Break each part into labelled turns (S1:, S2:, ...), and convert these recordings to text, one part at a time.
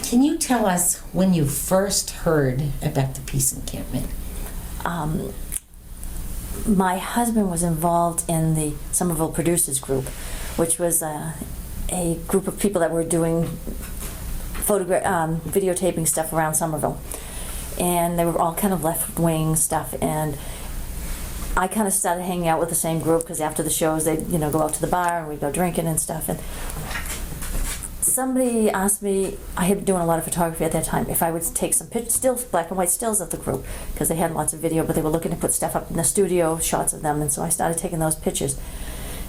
S1: Can you tell us when you first heard about the peace encampment?
S2: My husband was involved in the Somerville Producers Group, which was a group of people that were doing videotaping stuff around Somerville. And they were all kind of left-wing stuff, and I kind of started hanging out with the same group because after the shows they'd go out to the bar and we'd go drinking and stuff. And somebody asked me, I had been doing a lot of photography at that time, if I would take some stills, black and white stills of the group, because they had lots of video, but they were looking to put stuff up in the studio, shots of them, and so I started taking those pictures.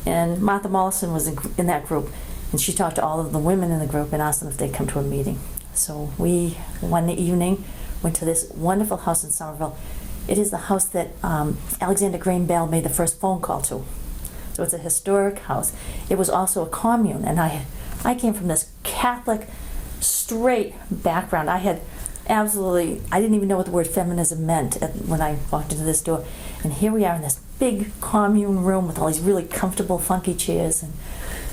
S2: And Martha Mollison was in that group, and she talked to all of the women in the group and asked them if they'd come to a meeting. So we, one evening, went to this wonderful house in Somerville. It is the house that Alexander Graham Bell made the first phone call to. So it's a historic house. It was also a commune, and I came from this Catholic, straight background. I didn't even know what the word feminism meant when I walked into this door. And here we are in this big commune room with all these really comfortable, funky chairs. And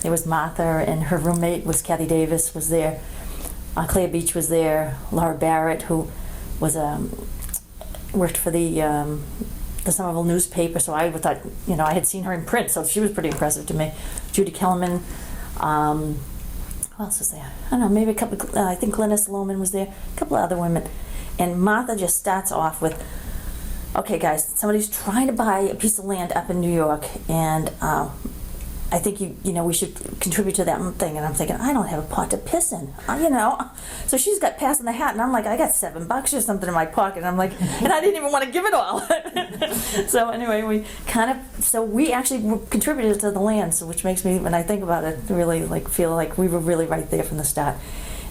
S2: there was Martha, and her roommate was Kathy Davis was there. Claire Beach was there. Laura Barrett, who was worked for the Somerville newspaper, so I thought, I had seen her in print, so she was pretty impressive to me. Judy Kellerman. Who else was there? I don't know, maybe a couple, I think Glennis Lohman was there, a couple of other women. And Martha just starts off with, okay guys, somebody's trying to buy a piece of land up in New York, and I think we should contribute to that thing. And I'm thinking, I don't have a pot to piss in, So she's got passing the hat, and I'm like, I got $7 or something in my pocket. And I'm like, and I didn't even want to give it all. So anyway, we actually contributed to the land, so which makes me, when I think about it, really feel like we were really right there from the start.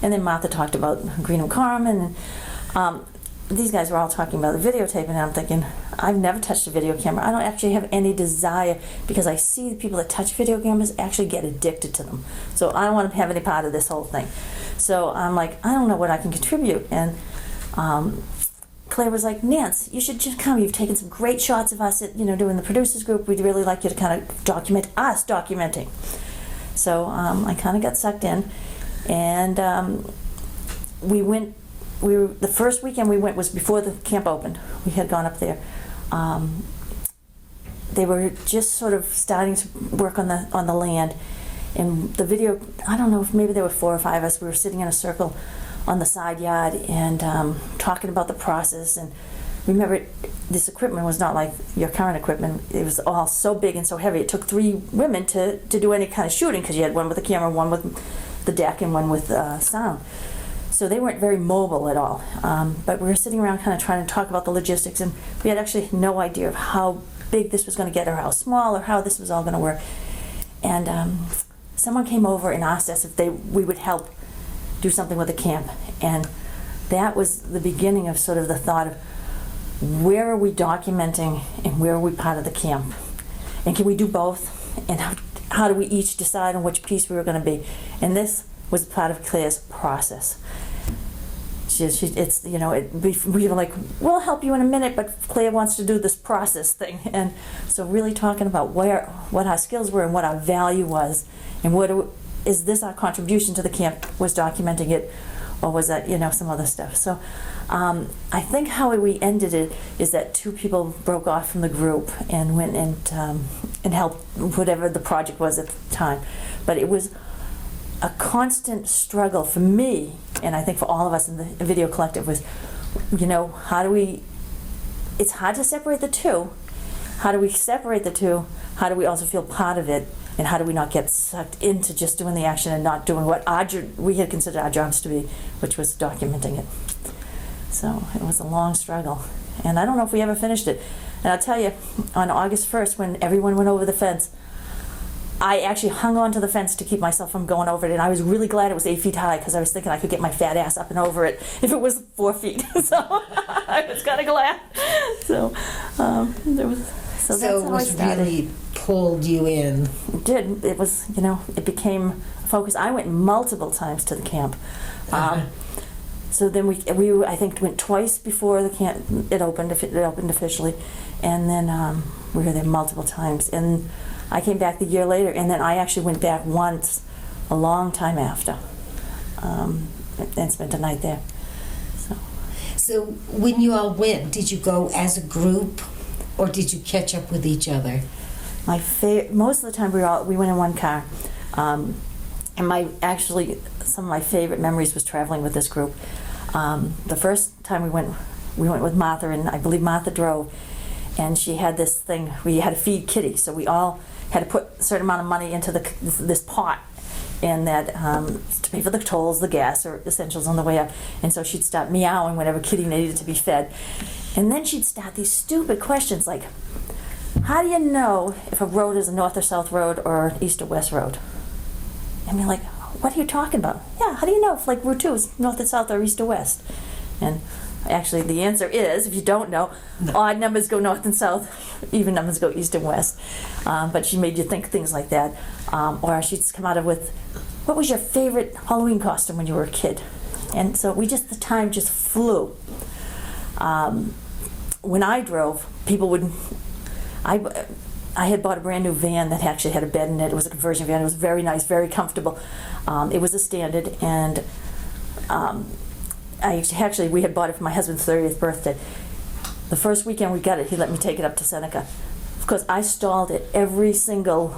S2: And then Martha talked about Greenham Common, and these guys were all talking about the videotaping, and I'm thinking, I've never touched a video camera. I don't actually have any desire, because I see the people that touch video cameras actually get addicted to them. So I don't want to have any part of this whole thing. So I'm like, I don't know what I can contribute. And Claire was like, Nance, you should just come. You've taken some great shots of us at, doing the producers group. We'd really like you to kind of document us documenting. So I kind of got sucked in, and the first weekend we went was before the camp opened. We had gone up there. They were just sort of starting to work on the land, and the video, I don't know if maybe there were 4 or 5 of us. We were sitting in a circle on the side yard and talking about the process. And remember, this equipment was not like your current equipment. It was all so big and so heavy. It took 3 women to do any kind of shooting, because you had one with the camera, one with the deck, and one with sound. So they weren't very mobile at all. But we were sitting around kind of trying to talk about the logistics, and we had actually no idea of how big this was going to get, or how small, or how this was all going to work. And someone came over and asked us if we would help do something with the camp. And that was the beginning of sort of the thought of, where are we documenting and where are we part of the camp? And can we do both? And how do we each decide on which piece we were going to be? And this was part of Claire's process. We were like, we'll help you in a minute, but Claire wants to do this process thing. And so really talking about what our skills were and what our value was, and is this our contribution to the camp, was documenting it, or was that some other stuff. So I think how we ended it is that 2 people broke off from the group and went and helped whatever the project was at the time. But it was a constant struggle for me, and I think for all of us in the video collective, was, how do we, it's hard to separate the two. How do we separate the two? How do we also feel part of it? And how do we not get sucked into just doing the action and not doing what we had considered our jobs to be, which was documenting it. So it was a long struggle. And I don't know if we ever finished it. And I'll tell you, on August 1st, when everyone went over the fence, I actually hung on to the fence to keep myself from going over it, and I was really glad it was 8 feet high, because I was thinking I could get my fat ass up and over it if it was 4 feet. So I was kind of glad. So that's how I started.
S1: Really pulled you in.
S2: It did. It was, it became a focus. I went multiple times to the camp. So then we I think went twice before the camp it opened officially, and then we were there multiple times. And I came back the year later, and then I actually went back once, a long time after. and spent a night there.
S1: So when you all went, did you go as a group or did you catch up with each other?
S2: Most of the time we went in one car. And some of my favorite memories was traveling with this group. The first time we went with Martha, and I believe Martha drove, and she had this thing, we had to feed Kitty, so we all had to put a certain amount of money into this pot, and that to pay for the tolls, the gas, or essentials on the way up. And so she'd start meowing whenever Kitty needed to be fed. And then she'd start these stupid questions like, how do you know if a road is a north or south road or an east or west road? And we're like, what are you talking about? Yeah, how do you know if like Route 2 is north or south or east or west? And actually the answer is, if you don't know, odd numbers go north and south, even numbers go east and west. But she made you think things like that. Or she'd come out with, what was your favorite Halloween costume when you were a kid? And so the time just flew. When I drove, people would, I had bought a brand new van that actually had a bed in it. It was a conversion van. It was very nice, very comfortable. It was a Standard, and we had bought it for my husband's 30th birthday. The first weekend we got it, he let me take it up to Seneca. Of course, I stalled at every single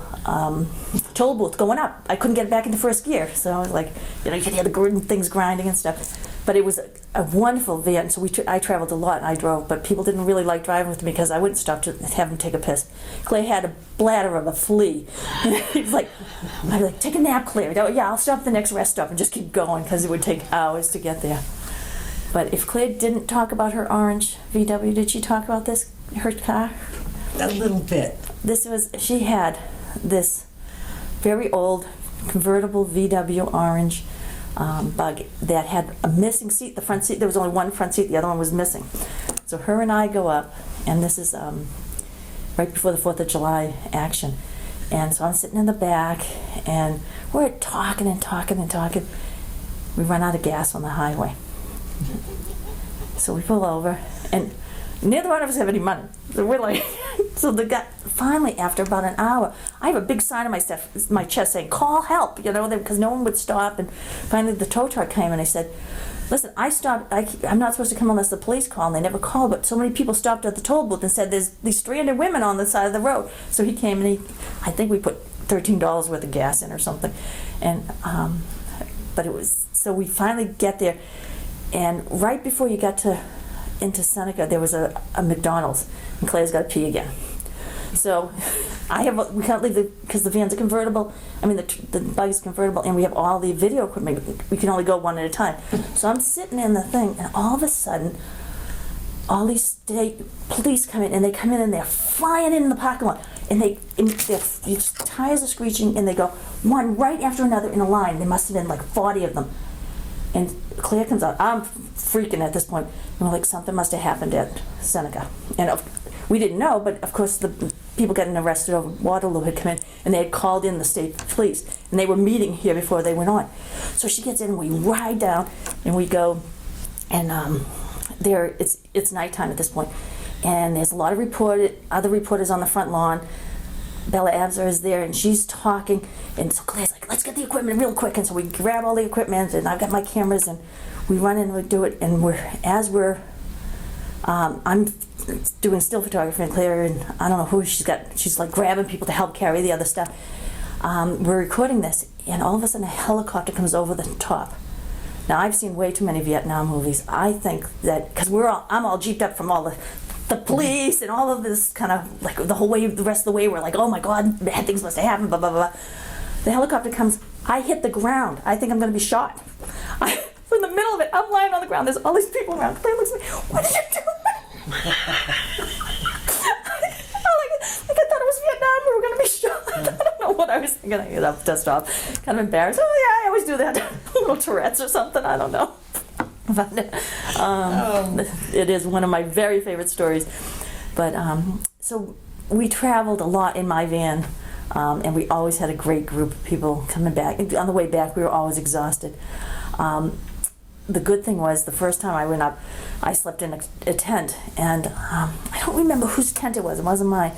S2: toll booth going up. I couldn't get it back into first gear, so I was like, you could hear the things grinding and stuff. But it was a wonderful van, so I traveled a lot and I drove, but people didn't really like driving with me because I wouldn't stop to have him take a piss. Clay had a bladder of a flea. He was like, I'd be like, take a nap, Claire. Yeah, I'll stop at the next rest stop and just keep going because it would take hours to get there. But if Claire didn't talk about her orange VW, did she talk about her car?
S1: A little bit.
S2: She had this very old convertible VW orange Bug that had a missing seat. The front seat, there was only one front seat, the other one was missing. So her and I go up, and this is right before the 4th of July action. And so I'm sitting in the back, and we're talking and talking and talking. We run out of gas on the highway. So we pull over, and neither one of us have any money. So we're like, so the guy, finally, after about an hour, I have a big sign on my chest saying, call help, because no one would stop. And finally the tow truck came and I said, listen, I stopped, I'm not supposed to come unless the police call, and they never called, but so many people stopped at the toll booth and said, there's these stranded women on the side of the road. So he came and I think we put $13 worth of gas in or something. And, but so we finally get there, and right before you got into Seneca, there was a McDonald's, and Claire's got to pee again. So we can't leave because the van's a convertible. I mean, the bug is convertible, and we have all the video equipment. We can only go one at a time. So I'm sitting in the thing, and all of a sudden, all these state police come in, and they come in and they're flying in the parking lot, and their tires are screeching, and they go one right after another in a line. There must have been like 40 of them. And Claire comes out. I'm freaking at this point. And we're like, something must have happened at Seneca. And we didn't know, but of course the people getting arrested over Waterloo had come in, and they had called in the state police, and they were meeting here before they went on. So she gets in, and we ride down, and we go, and it's nighttime at this point, and there's a lot of other reporters on the front lawn. Bella Abzer is there, and she's talking, and so Claire's like, let's get the equipment real quick. And so we grab all the equipment, and I've got my cameras, and we run in and we do it, and I'm doing still photography, and Claire, and I don't know who she's like grabbing people to help carry the other stuff. We're recording this, and all of a sudden a helicopter comes over the top. Now, I've seen way too many Vietnam movies. I think that, because I'm all jeeped up from all the police and all of this kind of, like, the rest of the way, we're like, oh my God, bad things must have happened, blah, blah, blah. The helicopter comes, I hit the ground. I think I'm going to be shot. In the middle of it, I'm lying on the ground. There's all these people around. Claire looks at me, what did you do? I thought it was Vietnam, we were going to be shot. I don't know what I was thinking. I got dust off, kind of embarrassed. Oh yeah, I always do that. Little Tourette's or something, I don't know. But it is one of my very favorite stories. But so we traveled a lot in my van, and we always had a great group of people coming back. On the way back, we were always exhausted. The good thing was, the first time I went up, I slept in a tent, and I don't remember whose tent it was. It wasn't mine.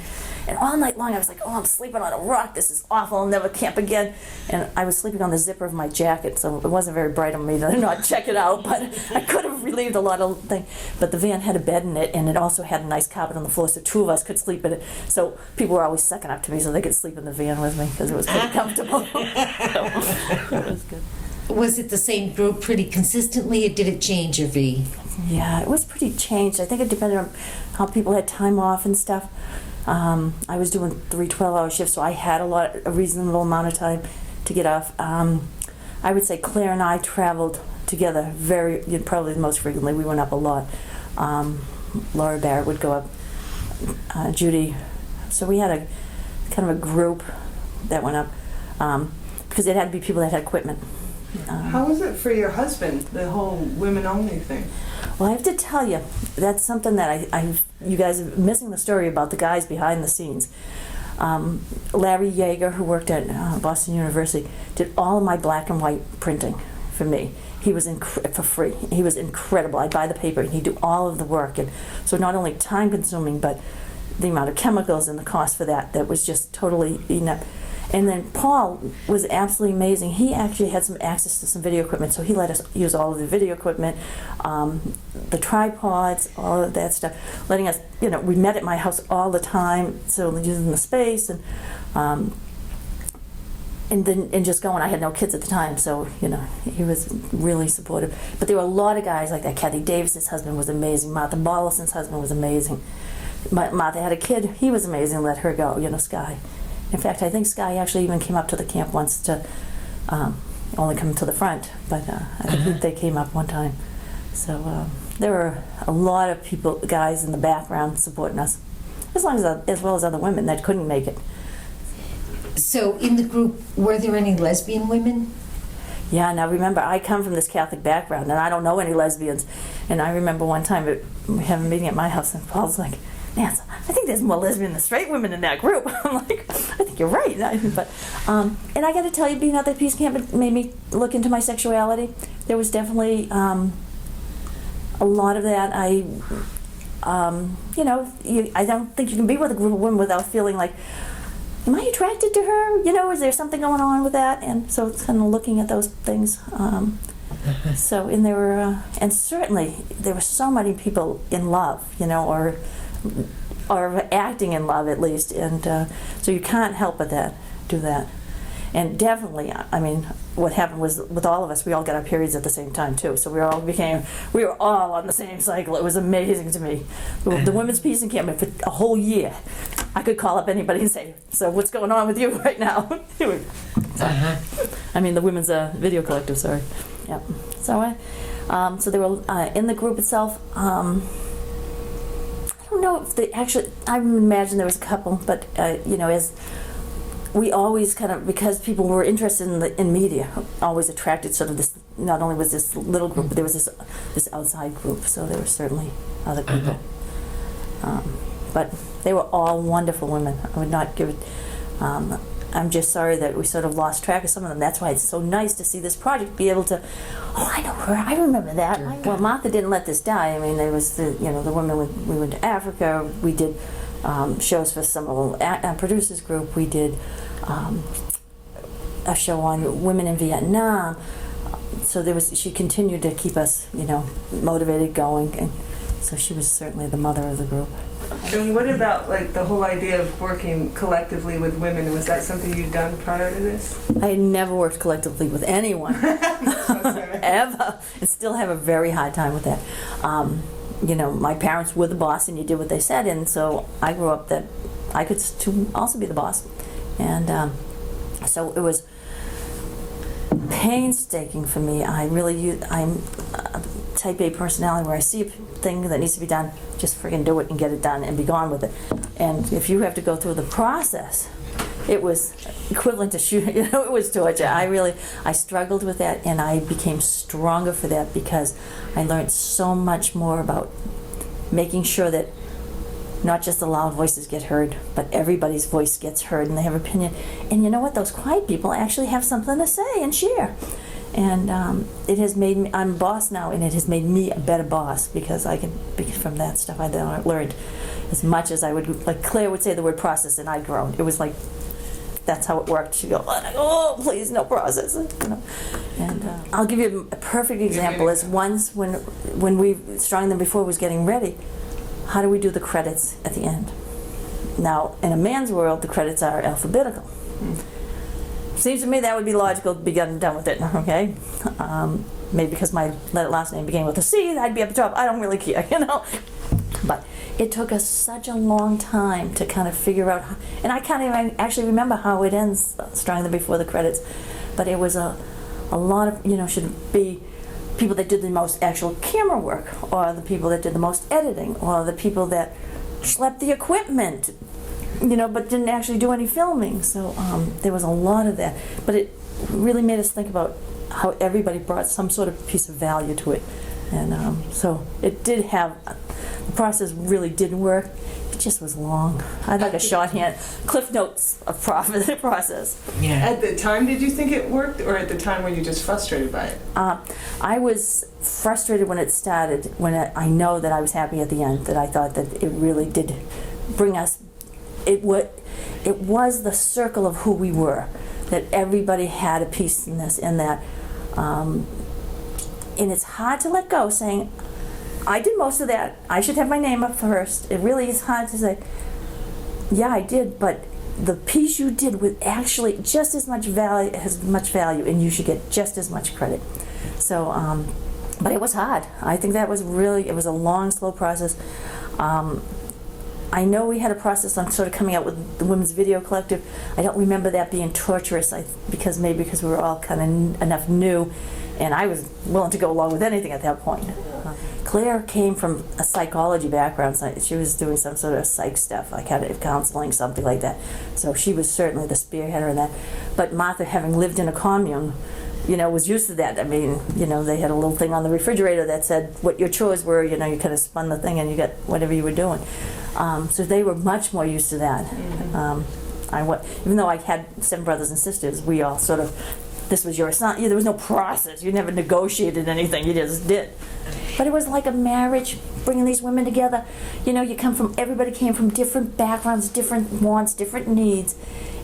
S2: And all night long I was like, oh, I'm sleeping on a rock. This is awful. I'll never camp again. And I was sleeping on the zipper of my jacket, so it wasn't very bright on me to not check it out, but I could have relieved a lot of things. But the van had a bed in it, and it also had a nice carpet on the floor, so two of us could sleep in it. So people were always sucking up to me so they could sleep in the van with me because it was pretty comfortable. So, it was good.
S1: Was it the same group pretty consistently, or did it change, your V?
S2: Yeah, it was pretty changed. I think it depended on how people had time off and stuff. I was doing 3 12-hour shifts, so I had a reasonable amount of time to get off. I would say Claire and I traveled together probably the most frequently. We went up a lot. Laura Barrett would go up, Judy. So we had a kind of a group that went up because it had to be people that had equipment.
S3: How was it for your husband, the whole women-only thing?
S2: Well, I have to tell you, that's something that you guys are missing the story about the guys behind the scenes. Larry Yeager, who worked at Boston University, did all of my black and white printing for me. He was for free. He was incredible. I'd buy the paper and he'd do all of the work. And so not only time-consuming, but the amount of chemicals and the cost for that was just totally eaten up. And then Paul was absolutely amazing. He actually had some access to some video equipment, so he let us use all of the video equipment, the tripods, all of that stuff, letting us, we met at my house all the time, so using the space and just going. I had no kids at the time, so, he was really supportive. But there were a lot of guys like that. Kathy Davis's husband was amazing. Martha Bollison's husband was amazing. Martha had a kid. He was amazing. Let her go, Sky. In fact, I think Sky actually even came up to the camp once to only come to the front, but I think they came up one time. So there were a lot of guys in the background supporting us, as well as other women that couldn't make it.
S1: So in the group, were there any lesbian women?
S2: Yeah, now remember, I come from this Catholic background, and I don't know any lesbians. And I remember one time we had a meeting at my house, and Paul's like, Nance, I think there's more lesbian than straight women in that group. I'm like, I think you're right. But and I got to tell you, being at that peace camp, it made me look into my sexuality. There was definitely a lot of that. I don't think you can be with a group of women without feeling like, am I attracted to her? Is there something going on with that? And so it's kind of looking at those things. So, and there were, and certainly there were so many people in love, or acting in love at least, and so you can't help but do that. And definitely, what happened was with all of us, we all got our periods at the same time too. So we were all on the same cycle. It was amazing to me. The Women's Peace Encampment for a whole year, I could call up anybody and say, "So what's going on with you right now?" The Women's Video Collective. Sorry. Yeah. So so they were in the group itself. I don't know if they actually. I imagine there was a couple, but as we always kind of, because people were interested in media, always attracted sort of this. Not only was this little group, but there was this outside group. So there were certainly other people, but they were all wonderful women. I would not give it. I'm just sorry that we sort of lost track of some of them. That's why it's so nice to see this project be able to. Oh, I know her. I remember that. Well, Martha didn't let this die. There was the women. We went to Africa. We did shows for some of the producers group. We did a show on women in Vietnam. So she continued to keep us, motivated, going, and so she was certainly the mother of the group.
S3: And what about the whole idea of working collectively with women? Was that something you'd done prior to this?
S2: I had never worked collectively with anyone ever, and still have a very hard time with that. My parents were the boss, and you did what they said, and so I grew up that I could also be the boss, and so it was painstaking for me. I'm a type A personality where I see a thing that needs to be done, just friggin' do it and get it done and be gone with it. And if you have to go through the process, it was equivalent to shooting. It was torture. I struggled with that, and I became stronger for that because I learned so much more about making sure that not just the loud voices get heard, but everybody's voice gets heard and they have opinion. And you know what? Those quiet people actually have something to say and share. And it has made me, I'm a boss now, and it has made me a better boss because I can, from that stuff I learned. as much as I would, like Claire would say the word process and I'd groan. It was like, that's how it worked. She'd go, oh, please, no process. You know? And I'll give you a perfect example. Is once when we, Stronger Than Before was getting ready, how do we do the credits at the end? Now, in a man's world, the credits are alphabetical. Seems to me that would be logical to be done with it, okay? Maybe because my last name began with a C, I'd be at the top. I don't really care, you know? But it took us such a long time to kind of figure out, and I can't even actually remember how it ends, Stronger Than Before the credits, but it was a lot of, you know, should it be people that did the most actual camera work, or the people that did the most editing, or the people that schlepped the equipment, you know, but didn't actually do any filming. So there was a lot of that, but it really made us think about how everybody brought some sort of piece of value to it. And so it did have, the process really did work. It just was long. I'd like a shorthand, Cliff Notes of the process.
S1: Yeah.
S3: At the time, did you think it worked, or at the time were you just frustrated by it?
S2: I was frustrated when it started, when I know that I was happy at the end, that I thought that it really did bring us, it was the circle of who we were, that everybody had a piece in this, and that, and it's hard to let go, saying, I did most of that, I should have my name up first. It really is hard to say, yeah, I did, but the piece you did with actually just as much value, and you should get just as much credit. So, but it was hard. I think that was really, it was a long, slow process. I know we had a process on sort of coming out with the Women's Video Collective. I don't remember that being torturous, because we were all kind of enough new, and I was willing to go along with anything at that point. Claire came from a psychology background. So she was doing some sort of psych stuff, like counseling, something like that. So she was certainly the spearheader in that. But Martha, having lived in a commune, you know, was used to that. I mean, you know, they had a little thing on the refrigerator that said what your chores were. You know, you kind of spun the thing and you got whatever you were doing. So they were much more used to that. Mm-hmm. Even though I had 7 brothers and sisters, we all sort of, this was your son. There was no process. You never negotiated anything. You just did. But it was like a marriage, bringing these women together. You know, everybody came from different backgrounds, different wants, different needs,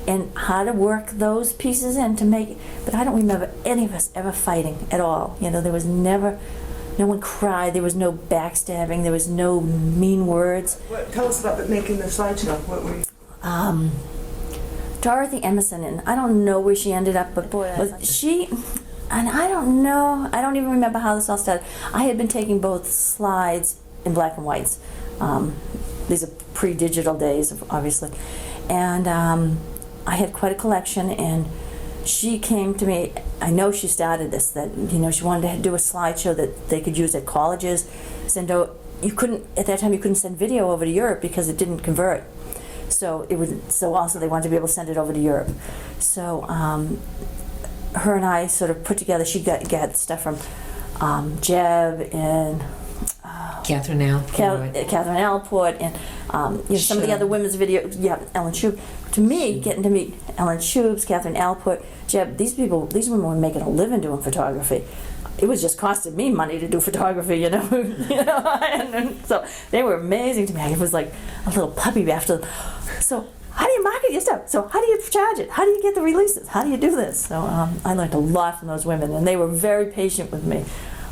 S2: and how to work those pieces in to make. But I don't remember any of us ever fighting at all. You know, there was never. No one cried. There was no backstabbing. There was no mean words.
S3: Tell us about making the slideshow. What were you?
S2: Dorothy Emerson, and I don't know where she ended up, but she, and I don't know. I don't even remember how this all started. I had been taking both slides in black and whites. These are pre-digital days, obviously, and I had quite a collection. And she came to me, I know she started this, that, you know, she wanted to do a slideshow that they could use at colleges. At that time you couldn't send video over to Europe because it didn't convert. So also they wanted to be able to send it over to Europe. So her and I sort of put together, she got stuff from Jeb and
S1: Catherine Allport, and some of the other women's video, Ellen Shub. To me, getting to meet Ellen Shubes, Catherine Allport, Jeb, these women were making a living doing photography. It was just costing me money to do photography, you know. And so they were amazing to me. I was like a little puppy after them. So how do you market your stuff? So how do you charge it? How do you get the releases? How do you do this? So I learned a lot from those women, and they were very patient with me.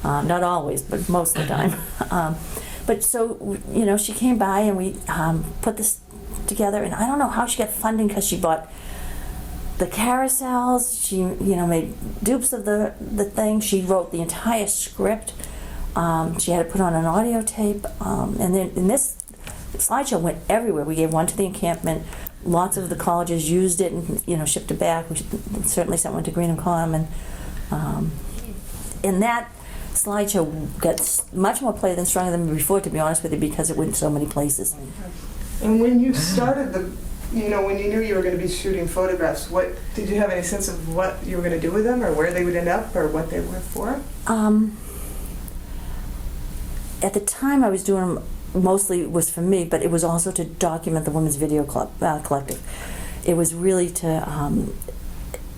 S1: Not always, but most of the time. But so, you know, she came by and we put this together, and I don't know how she got funding, because she bought the carousels, she, you know, made dupes of the thing, she wrote the entire script, she had to put on an audio tape, and then in this slideshow went everywhere. We gave one to the Encampment, lots of the colleges used it and, you know, shipped it back. We certainly sent one to Greenham Common. In that slideshow got much more play than Stronger Than Before, to be honest with you, because it went so many places.
S3: And when you started when you knew you were going to be shooting photographs, did you have any sense of what you were going to do with them, or where they would end up, or what they were for?
S2: At the time I was doing them, mostly was for me, but it was also to document the Women's Video Collective. It was really to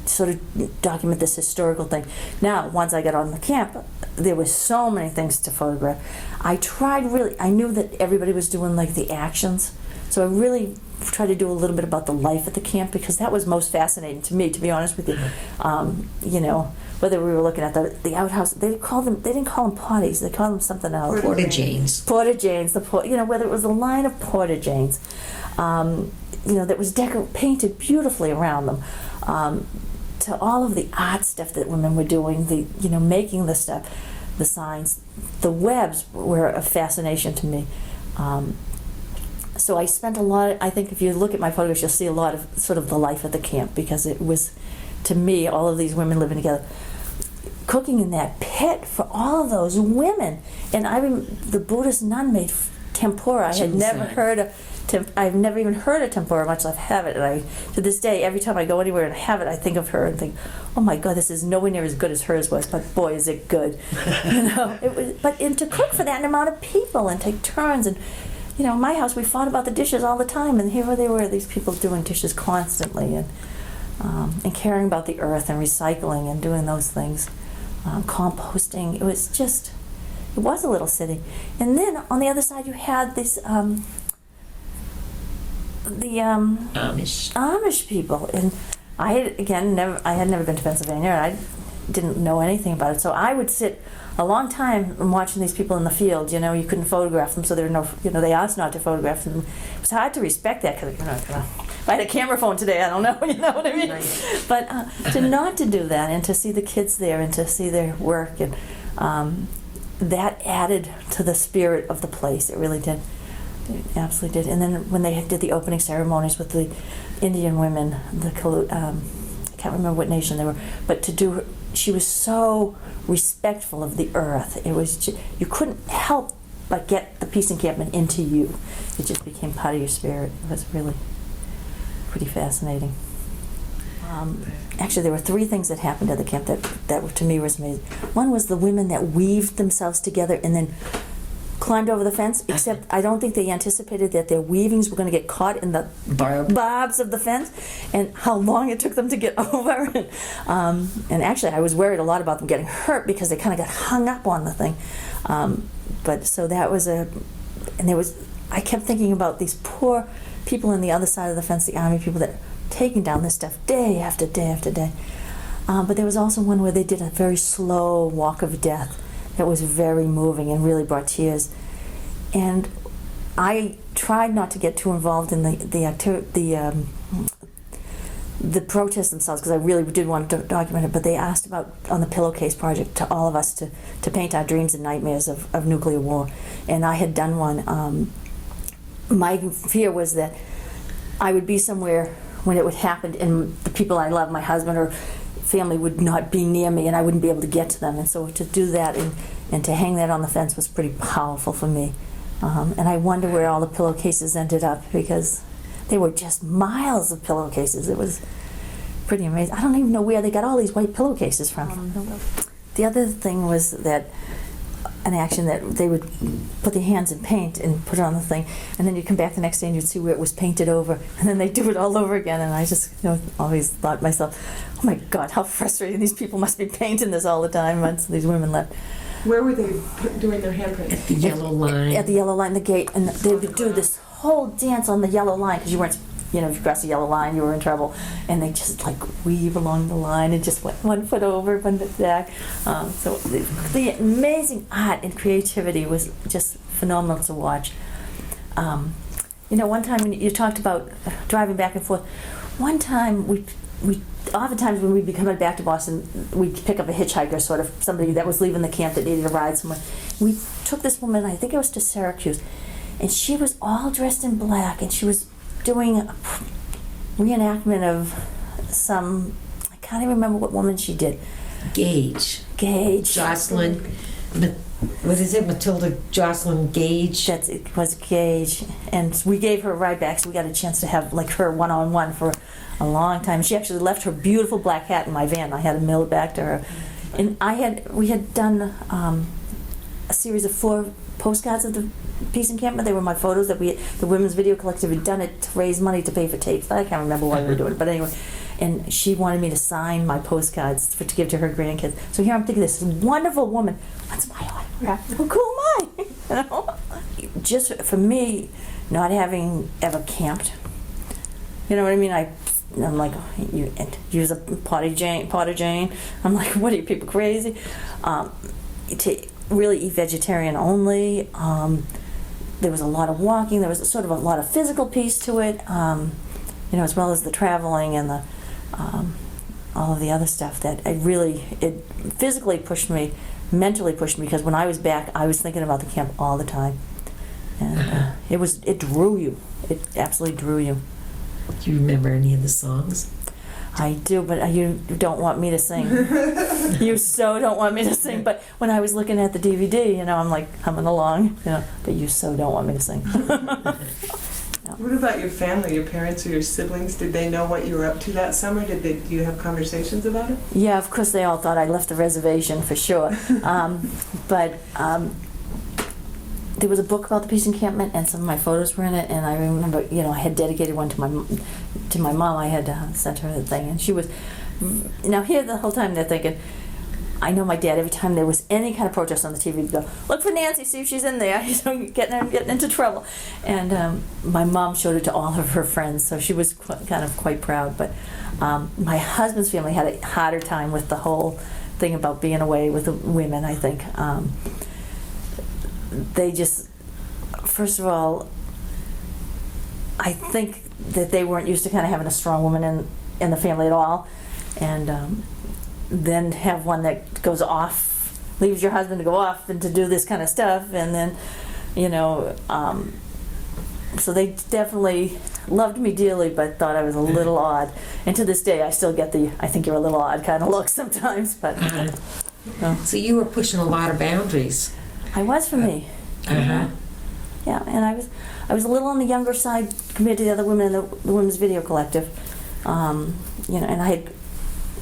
S2: sort of document this historical thing. Now, once I got on the camp, there were so many things to photograph. I knew that everybody was doing like the actions, so I really tried to do a little bit about the life at the camp, because that was most fascinating to me, to be honest with you. You know, whether we were looking at the outhouse, they didn't call them potties, they called them something else.
S4: Porta-janes.
S2: Porta-janes, whether it was a line of porta-janes, you know, that was painted beautifully around them, to all of the art stuff that women were doing, making the stuff, the signs, the webs were a fascination to me. So I spent a lot, I think if you look at my photographs, you'll see a lot of sort of the life at the camp, because it was, to me, all of these women living together, cooking in that pit for all of those women. And the Buddhist nun made tempura. I've never even heard of tempura, much less have it. And to this day, every time I go anywhere and have it, I think of her and think, oh my God, this is nowhere near as good as hers was, but boy, is it good. And to cook for that amount of people and take turns. And, in my house, we fought about the dishes all the time, and here they were, these people doing dishes constantly, and caring about the earth and recycling and doing those things, composting. It was a little city. And then on the other side, you had this, the Amish people, and I had never been to Pennsylvania, and I didn't know anything about it. So I would sit a long time watching these people in the field. You couldn't photograph them, so there were no. They asked not to photograph them. It was hard to respect that, because if I had a camera phone today, I don't know. You know what I mean? Right. But not to do that, and to see the kids there, and to see their work, and that added to the spirit of the place. It really did. It absolutely did. And then when they did the opening ceremonies with the Indian women, I can't remember what nation they were, but she was so respectful of the earth. It was you couldn't help but get the peace encampment into you. It just became part of your spirit. It was really pretty fascinating. Actually, there were 3 things that happened at the camp that to me was amazing. One was the women that weaved themselves together and then climbed over the fence, except I don't think they anticipated that their weavings were going to get caught in the barbs of the fence, and how long it took them to get over. And actually, I was worried a lot about them getting hurt, because they kind of got hung up on the thing. But so that was I kept thinking about these poor people on the other side of the fence, the army people that were taking down this stuff day after day after day. But there was also one where they did a very slow walk of death that was very moving and really brought tears. And I tried not to get too involved in the protests themselves, because I really did want to document it. But they asked about, on the Pillowcase project, to all of us to paint our dreams and nightmares of nuclear war. And I had done one. My fear was that I would be somewhere when it would happen, and the people I love, my husband or family, would not be near me, and I wouldn't be able to get to them. And so to do that and to hang that on the fence was pretty powerful for me. And I wonder where all the pillowcases ended up, because they were just miles of pillowcases. It was pretty amazing. I don't even know where they got all these white pillowcases from. The other thing was that an action that they would put their hands in paint and put it on the thing, and then you'd come back the next day and you'd see where it was painted over, and then they'd do it all over again. And I just always thought to myself, oh my God, how frustrating. These people must be painting this all the time once these women left.
S3: Where were they doing their handprints?
S4: At the yellow line.
S2: At the yellow line, the gate, and they would do this whole dance on the yellow line, because you weren't, if you crossed the yellow line, you were in trouble. And they just weave along the line and just went 1 foot over, 1 foot back. So the amazing art and creativity was just phenomenal to watch. One time when you talked about driving back and forth, one time we oftentimes when we'd be coming back to Boston, we'd pick up a hitchhiker, sort of somebody that was leaving the camp that needed a ride somewhere. We took this woman, I think it was to Syracuse, and she was all dressed in black, and she was doing a reenactment of some, I can't even remember what woman she did.
S4: Gage. Jocelyn. What is it? Matilda Jocelyn Gage?
S2: It was Gage. And we gave her a ride back, so we got a chance to have her one-on-one for a long time. She actually left her beautiful black hat in my van. I had to mail it back to her. And we had done a series of 4 postcards of the Peace Encampment. They were my photos that the Women's Video Collective had done it to raise money to pay for tapes. I can't remember why we were doing it, but anyway. and she wanted me to sign my postcards to give to her grandkids. So here I'm thinking, this wonderful woman, what's my autograph? Who cool am I? You know? Just for me, not having ever camped, you know what I mean? I'm like, you use a Potter Jane. I'm like, what are you people crazy? To really eat vegetarian only. There was a lot of walking. There was sort of a lot of physical piece to it, you know, as well as the traveling and the all of the other stuff that it physically pushed me, mentally pushed me, because when I was back, I was thinking about the camp all the time, and it drew you. It absolutely drew you.
S4: Do you remember any of the songs?
S2: I do, but you don't want me to sing. You so don't want me to sing. But when I was looking at the DVD, you know, I'm like humming along, you know, but you so don't want me to sing.
S3: What about your family, your parents or your siblings? Did they know what you were up to that summer? Do you have conversations about it?
S2: Yeah, of course they all thought I left the reservation for sure. But there was a book about the Peace Encampment, and some of my photos were in it. And I remember, you know, I had dedicated one to my mom. I had sent her the thing, and she was. Now here, the whole time they're thinking, I know my dad. Every time there was any kind of protest on the TV, he'd go, "Look for Nancy, see if she's in there." You know, getting into trouble. And my mom showed it to all of her friends, so she was quite proud. But my husband's family had a harder time with the whole thing about being away with the women. I think. They just, first of all, I think that they weren't used to kind of having a strong woman in the family at all, and then have one that goes off, leaves your husband to go off and to do this kind of stuff, and then, you know, so they definitely loved me dearly, but thought I was a little odd. And to this day, I still get the "I think you're a little odd" kind of look sometimes. But
S4: So you were pushing a lot of boundaries.
S2: I was for me.
S4: Uh-huh.
S2: Yeah, and I was a little on the younger side compared to the other women in the Women's Video Collective. You know, and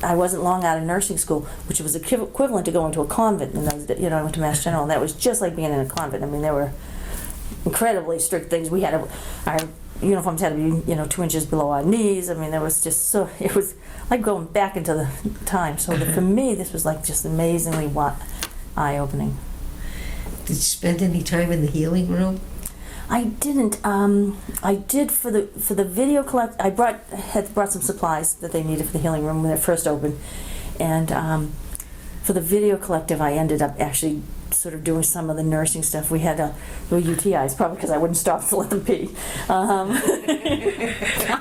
S2: I wasn't long out of nursing school, which was equivalent to going to a convent. And you know, I went to Mass General, and that was just like being in a convent. I mean, there were incredibly strict things. We had our uniforms had to be, you know, 2 inches below our knees. I mean, there was just so, it was like going back into the time. So for me, this was like just amazingly eye-opening.
S4: Did you spend any time in the healing room?
S2: I didn't. I did for the video collect. I had brought some supplies that they needed for the healing room when it first opened, and for the video collective, I ended up actually sort of doing some of the nursing stuff. We had UTIs, probably because I wouldn't stop to let them pee. Now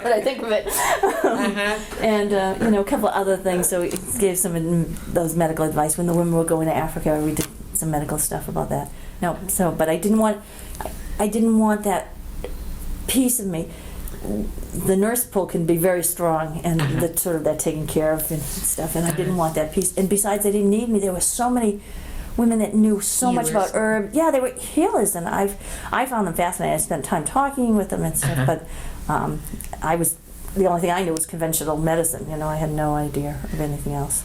S2: that I think of it, and you know, a couple of other things. So we gave some of those medical advice when the women were going to Africa. We did some medical stuff about that. No, so but I didn't want that piece of me. The nurse pull can be very strong, and the sort of that taking care of and stuff, and I didn't want that piece. And besides, they didn't need me. There were so many women that knew so much about herb. Yeah, they were healers, and I found them fascinating. I spent time talking with them and stuff, but the only thing I knew was conventional medicine. You know, I had no idea of anything else.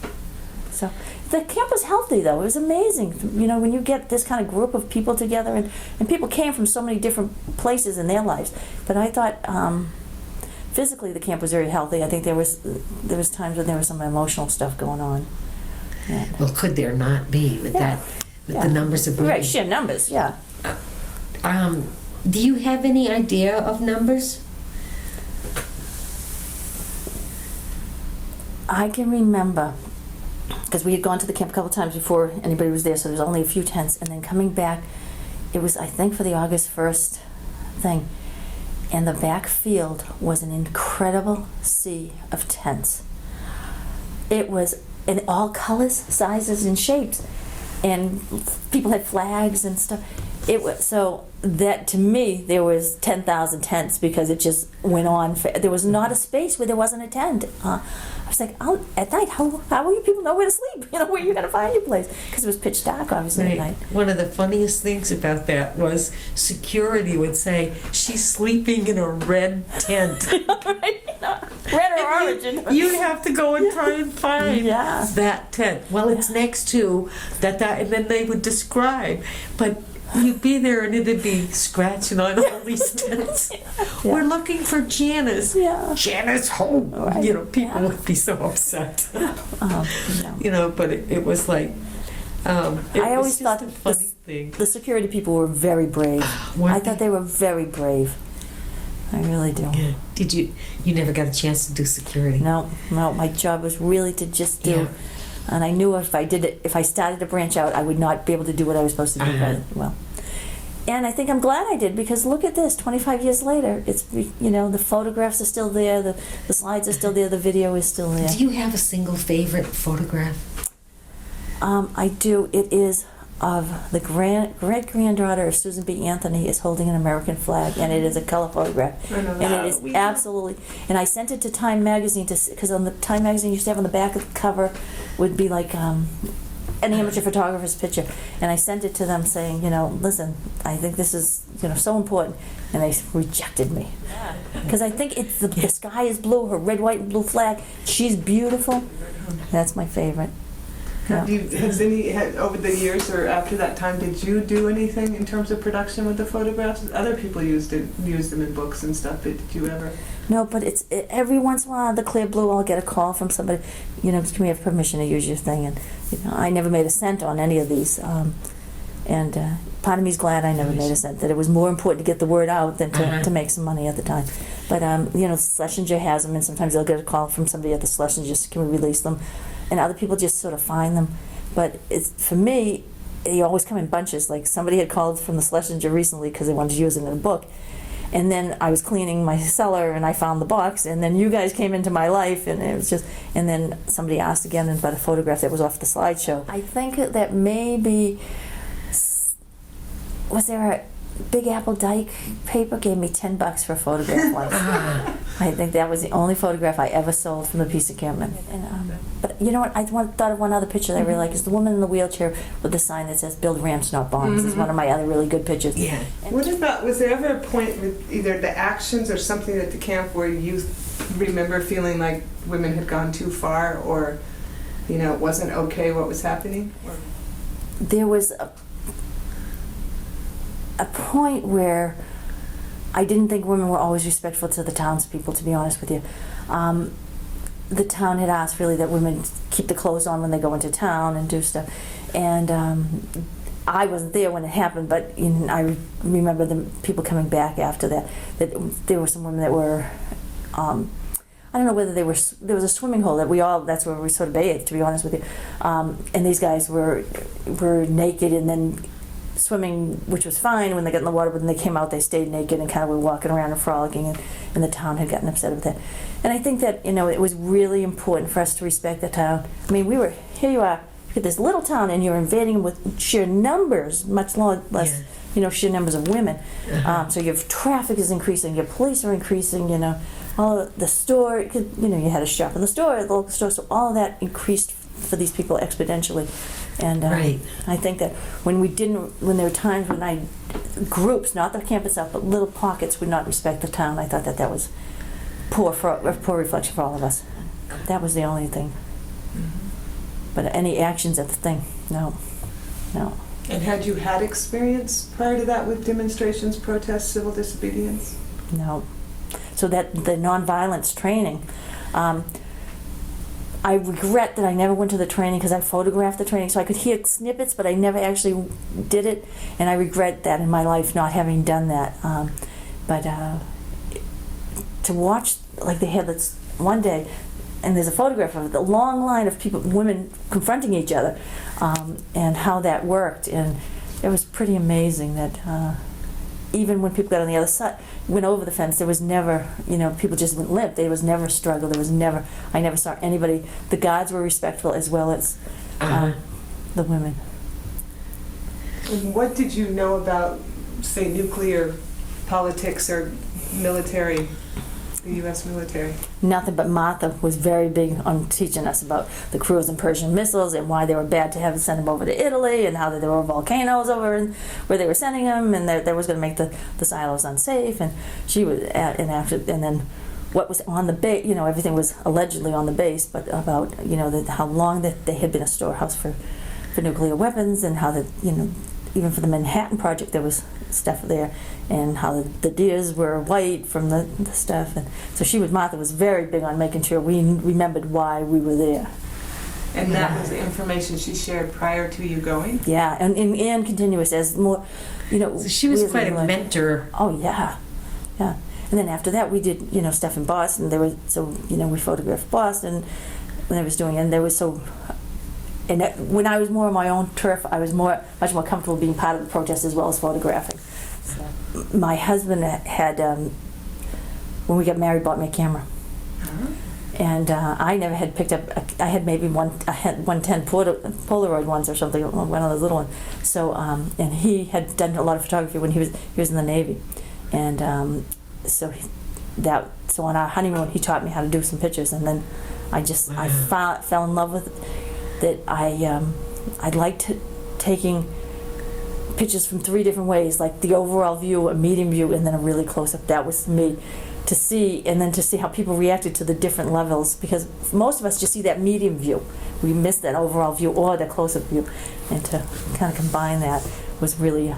S2: So the camp was healthy, though. It was amazing. You know, when you get this kind of group of people together, and people came from so many different places in their lives. But I thought physically the camp was very healthy. I think there was times when there was some emotional stuff going on. Yeah.
S4: Well, could there not be with the numbers of women?
S2: Right, sheer numbers, yeah.
S4: Do you have any idea of numbers?
S2: I can remember, because we had gone to the camp a couple times before anybody was there, so there was only a few tents, and then coming back, it was, I think, for the August 1st thing, and the back field was an incredible sea of tents. It was in all colors, sizes, and shapes, and people had flags and stuff. It was, so that, to me, there was 10,000 tents, because it just went on. There was not a space where there wasn't a tent. I was like, at night, how will you people know where to sleep? You know, where you're going to find your place? Because it was pitch dark, obviously, at night.
S4: One of the funniest things about that was security would say, she's sleeping in a red tent.
S2: Right? Red or orange.
S4: You'd have to go and try and find that tent. Well, it's next to that, and then they would describe. But you'd be there and it'd be scratching on all these tents.
S2: Yeah.
S4: We're looking for Janice.
S2: Yeah.
S4: Janice home.
S2: Right.
S4: You know, people
S2: Yeah.
S4: would be so upset.
S2: No.
S4: You know, but it was like, it
S2: I always
S4: was just
S2: thought
S4: a funny thing.
S2: The security people were very brave.
S4: Weren't
S2: I thought they were very brave. I really do.
S4: Yeah. Did you never got a chance to do security?
S2: No, my job was really to just do.
S4: Yeah.
S2: And I knew if I started to branch out, I would not be able to do what I was supposed to do very well. And I think I'm glad I did, because look at this, 25 years later, it's, you know, the photographs are still there, the slides are still there, the video is still there.
S4: Do you have a single favorite photograph?
S2: I do. It is of the great-granddaughter of Susan B. Anthony is holding an American flag, and it is a color photograph.
S3: I know
S2: And
S3: that.
S2: it is absolutely, and I sent it to Time Magazine, because on the Time Magazine used to have on the back of the cover would be like an amateur photographer's picture, and I sent it to them saying, you know, listen, I think this is, you know, so important, and they rejected me. Because I think it's the sky is blue, her red, white, and blue flag, she's beautiful. That's my favorite. Yeah.
S3: Over the years or after that time, did you do anything in terms of production with the photographs? Other people used them in books and stuff, but did you ever?
S2: No, but every once in a while, the clear blue, I'll get a call from somebody, you know, can we have permission to use your thing? And, you know, I never made a cent on any of these. And part of me's glad I never made a cent, that it was more important to get the word out than to make some money at the time. But, you know, Schlesinger has them, and sometimes they'll get a call from somebody at the Schlesinger, just, can we release them? And other people just sort of find them. But for me, they always come in bunches. Like somebody had called from the Schlesinger recently because they wanted to use it in a book. And then I was cleaning my cellar and I found the box, and then you guys came into my life, and it was just, and then somebody asked again about a photograph that was off the slideshow. I think that maybe, was there a Big Apple Dyke paper gave me $10 for a photograph once. I think that was the only photograph I ever sold from the piece of Encampment. But you know what? I thought of one other picture that I really like. Is the woman in the wheelchair with the sign that says "Build ramps, not bombs." It's one of my other really good pictures.
S4: Yeah.
S3: What about? Was there ever a point with either the actions or something at the camp where you remember feeling like women had gone too far, or you know, it wasn't okay what was happening? Or?
S2: There was a point where I didn't think women were always respectful to the townspeople, to be honest with you. The town had asked really that women keep the clothes on when they go into town and do stuff. And I wasn't there when it happened, but I remember the people coming back after that there were some women that were, I don't know whether there was a swimming hole that's where we sort of bathed, to be honest with you. And these guys were naked and then swimming, which was fine when they got in the water, but when they came out, they stayed naked and kind of were walking around and frolicking, and the town had gotten upset with that. And I think that, it was really important for us to respect the town. I mean, here you are, at this little town, and you're invading them with sheer numbers, much less, sheer numbers of women. So your traffic is increasing, your police are increasing, all the store, you had a shop in the store, the local store, so all of that increased for these people exponentially. And
S4: Right.
S2: I think that when there were times when groups, not the camp itself, but little pockets would not respect the town, I thought that was poor reflection for all of us. That was the only thing. But any actions at the thing, no.
S3: And had you had experience prior to that with demonstrations, protests, civil disobedience?
S2: No. So that the nonviolence training, I regret that I never went to the training because I photographed the training, so I could hear snippets, but I never actually did it, and I regret that in my life not having done that. But to watch, like they had this one day, and there's a photograph of it, the long line of women confronting each other, and how that worked, and it was pretty amazing that even when people got on the other side, went over the fence, there was never, people just went limp. There was never a struggle. I never saw anybody. The guards were respectful as well as the women.
S3: And what did you know about, say, nuclear politics or military, the U.S. military?
S2: Nothing, but Martha was very big on teaching us about the cruise and Persian missiles and why they were bad to have send them over to Italy, and how that there were volcanoes over where they were sending them, and that was going to make the silos unsafe. And she was and then what was on the base, everything was allegedly on the base, but about how long that they had been a storehouse for nuclear weapons, and how that even for the Manhattan Project, there was stuff there, and how the deers were white from the stuff. And so Martha was very big on making sure we remembered why we were there.
S3: And that was the information she shared prior to you going?
S2: Yeah, and continuous as more,
S4: So she was quite a mentor.
S2: Oh, yeah. Yeah. And then after that, we did, stuff in Boston. We photographed Boston when I was doing it. And there was when I was more on my own turf, I was much more comfortable being part of the protest as well as photographing. So, my husband had, when we got married, bought me a camera.
S3: Uh-huh.
S2: And I never had picked up. I had maybe 110 Polaroid ones or something, one of those little ones. So and he had done a lot of photography when he was in the Navy, and so on our honeymoon he taught me how to do some pictures, and then I fell in love with it. That I liked taking pictures from 3 different ways, like the overall view, a medium view, and then a really close up. That was me. To see how people reacted to the different levels, because most of us just see that medium view. We miss that overall view or the close-up view, and to kind of combine that was really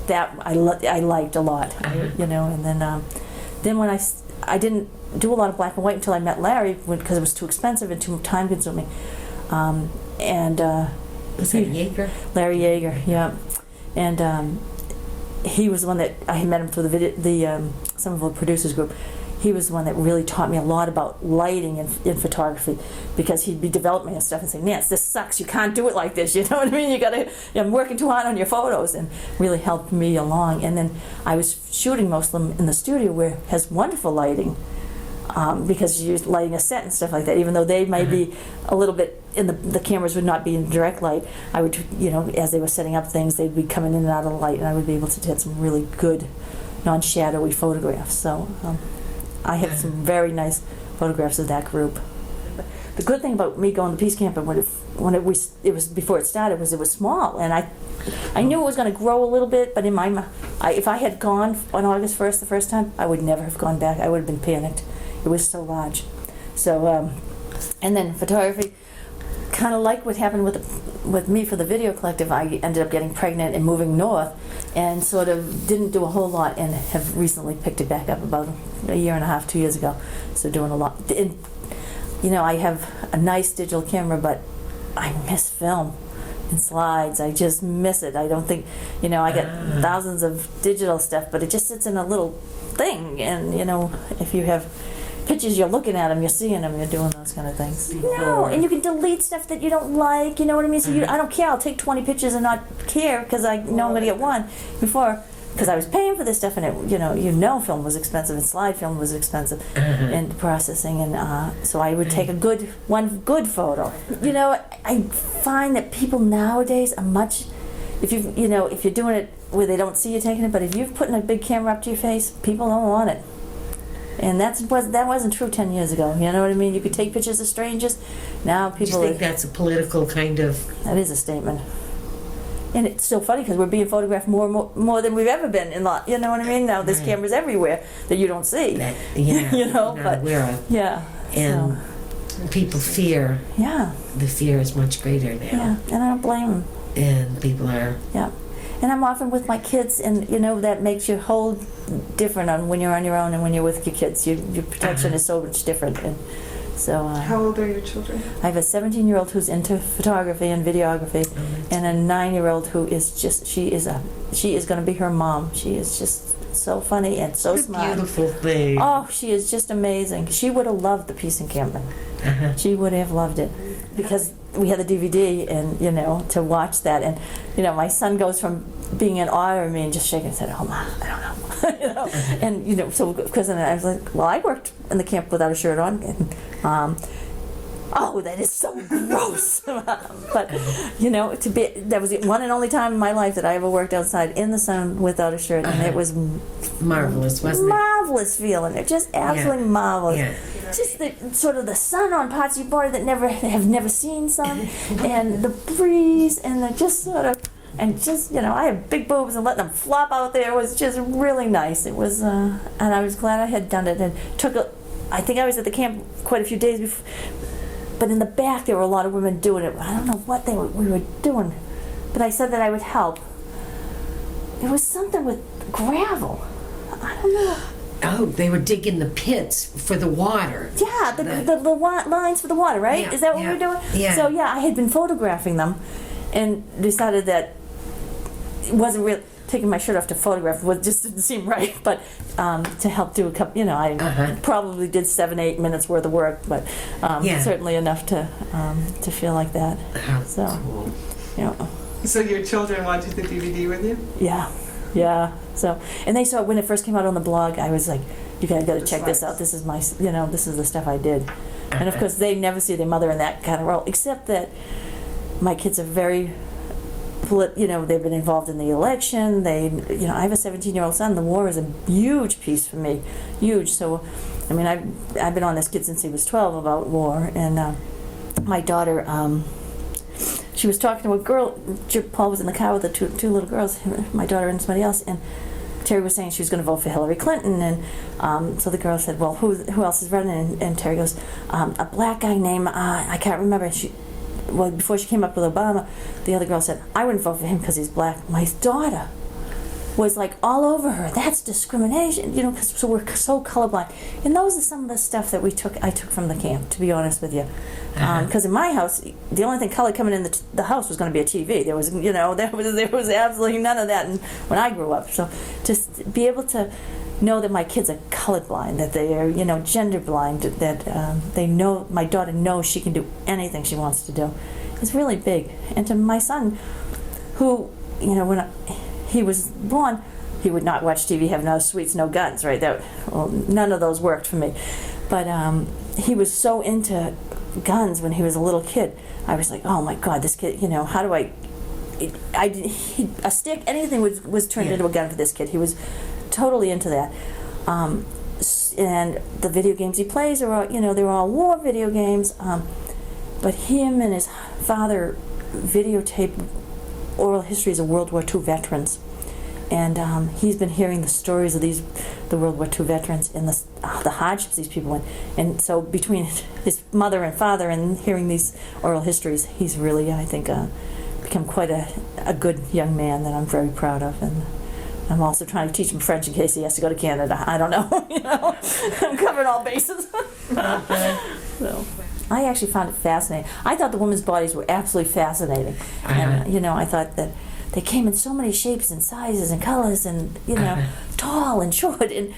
S2: that I liked a lot, And then when I didn't do a lot of black and white until I met Larry, because it was too expensive and too time-consuming, and
S4: was that Yeager?
S2: Larry Yeager, yeah, and. He was the one that I had met him through some of the producers group. He was the one that really taught me a lot about lighting in photography, because he'd be developing and stuff and saying, "Nance, this sucks. You can't do it like this. You know what I mean? I'm working too hard on your photos," and really helped me along. And then I was shooting most of them in the studio, where it has wonderful lighting, because you're lighting a set and stuff like that. Even though they might be a little bit. And the cameras would not be in direct light. I would, as they were setting up things, they'd be coming in and out of the light, and I would be able to take some really good, non-shadowy photographs. So I have some very nice photographs of that group. The good thing about me going to Peace Camp, and when it was before it started, was it was small, and I knew it was going to grow a little bit, but in my mind, if I had gone on August 1st the first time, I would never have gone back. I would have been panicked. It was so large. So and then photography. Kind of like what happened with me for the video collective. I ended up getting pregnant and moving north, and sort of didn't do a whole lot, and have recently picked it back up about a year and a half, 2 years ago. So doing a lot. And, I have a nice digital camera, but I miss film and slides. I just miss it. I don't think, I get thousands of digital stuff, but it just sits in a little thing, and if you have pictures, you're looking at them, you're seeing them, you're doing those kind of things. No, and you can delete stuff that you don't like, you know what I mean? So I don't care, I'll take 20 pictures and not care, because I know I'm going to get one before, because I was paying for this stuff, and it, film was expensive, and slide film was expensive, and processing, and so I would take one good photo. I find that people nowadays are much, if you're doing it where they don't see you taking it, but if you're putting a big camera up to your face, people don't want it. And that wasn't true 10 years ago. You know what I mean? You could take pictures of strangers. Now people.
S4: Do you think that's a political kind of?
S2: That is a statement. And it's so funny, because we're being photographed more than we've ever been in lot. You know what I mean? Now there's cameras everywhere that you don't see.
S4: But aware of.
S2: Yeah.
S4: And people fear.
S2: Yeah.
S4: The fear is much greater now.
S2: Yeah, and I don't blame them.
S4: And people are.
S2: Yeah. And I'm often with my kids, and that makes you whole different on when you're on your own and when you're with your kids. Your protection is so much different. And so.
S3: How old are your children?
S2: I have a 17-year-old who's into photography and videography, and a 9-year-old who is she is going to be her mom. She is just so funny and so smart.
S4: Beautiful thing.
S2: Oh, she is just amazing. She would have loved the Peace Encampment. She would have loved it, because we had the DVD, and to watch that, and my son goes from being in awe of me and just shaking his head, "Oh, Ma, I don't know," and so because then I was like, "Well, I worked in the camp without a shirt on," and oh, that is so gross. But that was the one and only time in my life that I ever worked outside in the sun without a shirt, and it was
S4: marvelous, wasn't it?
S2: Marvelous feeling. It just absolutely marvelous. Yeah. Just the sun on parts of your body that have never seen sun, and the breeze, and I have big boobs, and letting them flop out there was just really nice. It was, and I was glad I had done it. And I think I was at the camp quite a few days before, but in the back there were a lot of women doing it. I don't know what we were doing. but I said that I would help. It was something with gravel. I don't know.
S4: Oh, they were digging the pits for the water.
S2: Yeah, the lines for the water, right?
S4: Yeah,
S2: Is that what
S4: yeah,
S2: we were doing?
S4: yeah.
S2: So yeah, I had been photographing them, and decided that it wasn't really taking my shirt off to photograph. It just didn't seem right. But to help do a couple, you know, I probably did 7-8 minutes worth of work, but certainly enough to feel like that.
S4: How
S2: So,
S4: cool.
S2: you know.
S3: So your children watched the DVD with you?
S2: Yeah. So, and they saw it when it first came out on the blog. I was like, you guys got to check this out. This is my, this is the stuff I did. And of course, they never see their mother in that kind of role, except that my kids are very, they've been involved in the election. I have a 17-year-old son. The war is a huge piece for me, huge. So, I mean, I've been on this kid since he was 12 about war, and my daughter. She was talking to a girl. Paul was in the car with the two little girls, my daughter and somebody else, and Terry was saying she was going to vote for Hillary Clinton, and so the girl said, "Well, who else is running?" And Terry goes, "A black guy named I can't remember." Before she came up with Obama, the other girl said, "I wouldn't vote for him because he's black." My daughter was like all over her. That's discrimination, because we're so colorblind. And those are some of the stuff that I took from the camp, to be honest with you. Because in my house, the only thing color coming in the house was going to be a TV. There was, there was absolutely none of that when I grew up. So just be able to know that my kids are colorblind, that they are, gender blind, that they know, my daughter knows she can do anything she wants to do. It's really big. And to my son, who, when he was born, he would not watch TV, have no sweets, no guns, right? None of those worked for me. But he was so into guns when he was a little kid. I was like, oh my God, this kid, how do a stick, anything was turned into a gun for this kid. He was totally into that. And the video games he plays are all, they're all war video games. But him and his father videotaped oral histories of World War II veterans, and he's been hearing the stories of the World War II veterans and the hardships these people went. And so between his mother and father and hearing these oral histories, he's really, I think, become quite a good young man that I'm very proud of. And I'm also trying to teach him French in case he has to go to Canada. I don't know, I'm covering all bases. So. I actually found it fascinating. I thought the women's bodies were absolutely fascinating. And, I thought that they came in so many shapes and sizes and colors and, tall and short and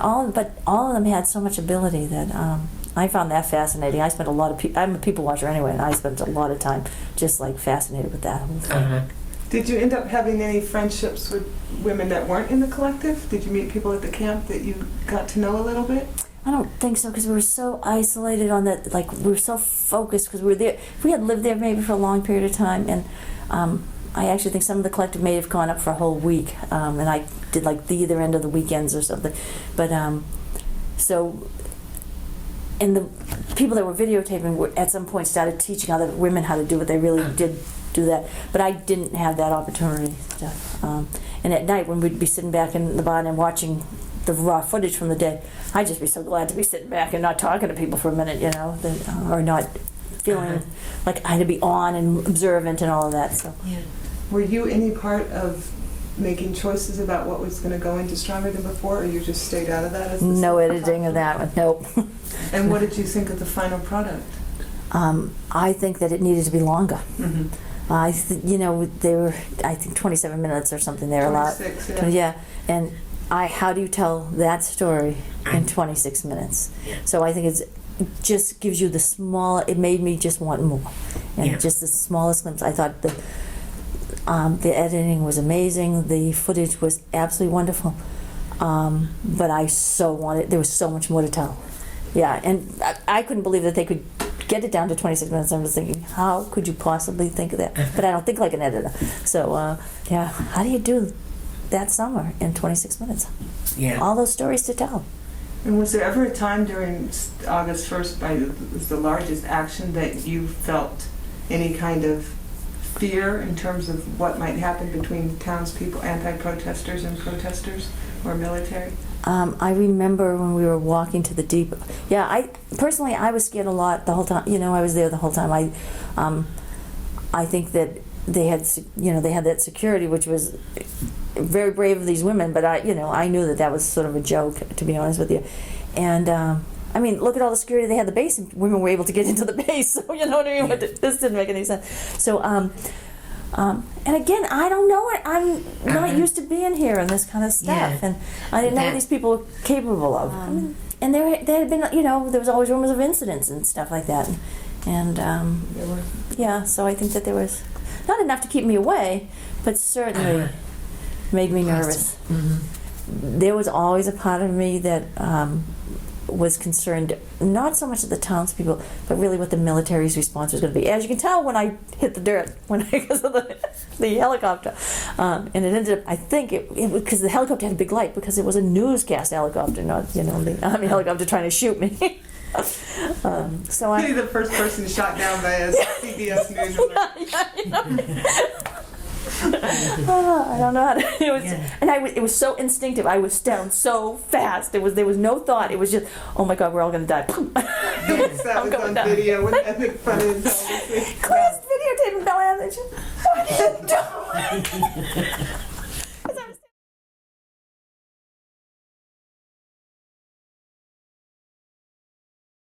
S2: all, but all of them had so much ability that I found that fascinating. I spent I'm a people watcher anyway, and I spent a lot of time just like fascinated with that whole thing.
S3: Did you end up having any friendships with women that weren't in the collective? Did you meet people at the camp that you got to know a little bit?
S2: I don't think so, because we were so isolated on that, like we were so focused because we were there. We had lived there maybe for a long period of time, and I actually think some of the collective may have gone up for a whole week, and I did like the either end of the weekends or something. But and the people that were videotaping at some point started teaching other women how to do it. They really did do that, but I didn't have that opportunity. And at night when we'd be sitting back in the barn and watching the raw footage from the day, I'd just be so glad to be sitting back and not talking to people for a minute, or not feeling like I had to be on and observant and all of that. So,
S3: were you any part of making choices about what was going to go into Stronger Than Before, or you just stayed out of that? As
S2: no editing of that one. Nope.
S3: And what did you think of the final product?
S2: I think that it needed to be longer.
S3: Mm-hmm.
S2: They were, I think, 27 minutes or something. They were a lot.
S3: 26,
S2: yeah. And how do you tell that story in 26 minutes? So I think it just gives you it made me just want more. And just the smallest glimpse. I thought the editing was amazing. The footage was absolutely wonderful. But I there was so much more to tell. Yeah, and I couldn't believe that they could get it down to 26 minutes. I was thinking, how could you possibly think of that? But I don't think like an editor. So, how do you do that summer in 26 minutes?
S4: Yeah.
S2: All those stories to tell.
S3: And was there ever a time during August 1st, was the largest action, that you felt any kind of fear in terms of what might happen between townspeople, anti-protesters and protesters, or military?
S2: I remember when we were walking to the depot. Yeah, I was scared a lot the whole time. I was there the whole time. I think that they had that security, which was very brave of these women. But I knew that was sort of a joke, to be honest with you. And I mean, look at all the security they had at the base, and women were able to get into the base. So you know what I mean? But this didn't make any sense. So and again, I don't know it. I'm not used to being here and this kind of stuff, and I didn't know what these people were capable of. And there had been, there was always rumors of incidents and stuff like that, and so I think that there was not enough to keep me away, but certainly made me nervous. There was always a part of me that was concerned, not so much of the townspeople, but really what the military's response was going to be. As you can tell when I hit the dirt, because of the helicopter. And it ended up, I think, it was because the helicopter had a big light, because it was a newscast helicopter, not, the Army helicopter trying to shoot me. So
S3: You're the first person shot down by a CBS News alert.
S2: I don't know how to. It was so instinctive. I was down so fast. There was no thought. It was just, oh my God, we're all gonna die.
S3: Yes, that was on video. Wouldn't that make fun of
S2: Claire's videotaping Bella. What are you doing?